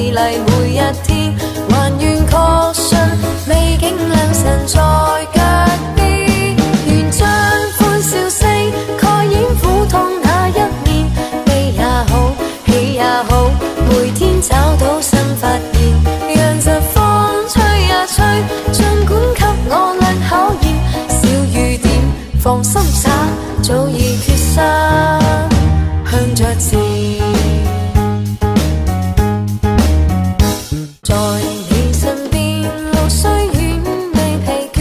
美麗每一天，還願確信美景良辰在腳邊，願將歡笑聲蓋掩苦痛那一面，悲也好，喜也好，每天找到新發現，讓疾風吹呀吹，儘管給我倆考驗，小雨點放心灑，早已決心向着前。在你身邊，路雖遠未疲倦，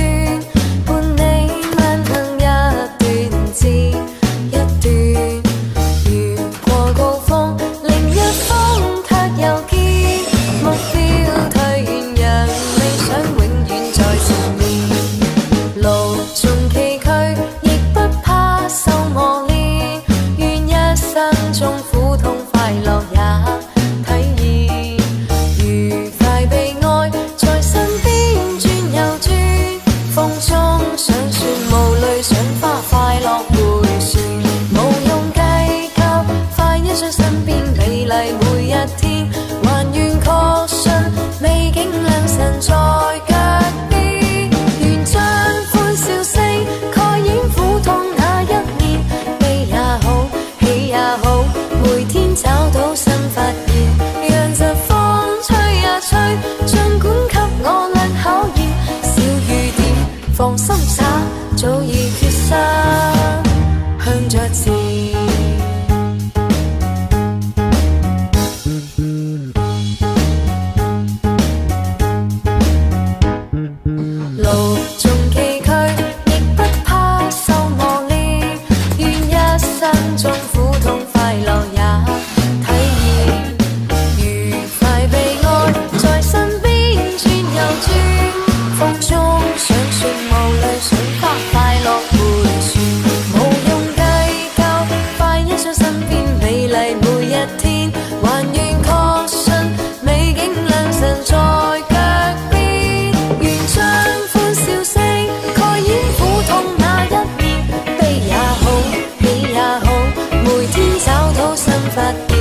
伴你漫行一段接一段，越過高峰，另一峰卻又見目標退遠，讓理想永遠在前面。路縱崎嶇，亦不怕受磨練，願一生中苦痛快樂也體驗。愉快被愛在身邊轉又轉，風中想說無淚賞花，快樂迴旋，無用計較，快欣賞身邊美麗每一天，還願確信美景良辰在腳邊，願將歡笑聲蓋掩苦痛那一面，悲也好，喜也好，每天找到新發現，讓疾風吹呀吹，儘管給我倆考驗，小雨點放心灑，早已決心向着前。路縱崎嶇，亦不怕受磨練，願一生中苦痛快樂也體驗。愉快被愛在身邊轉又轉，風中想說無淚賞花，快樂迴旋，無用計較，快欣賞身邊美麗每一天，還願確信美景良辰在腳邊，願將歡笑聲蓋掩苦痛那一面，悲也好，喜也好，每天找到新發現。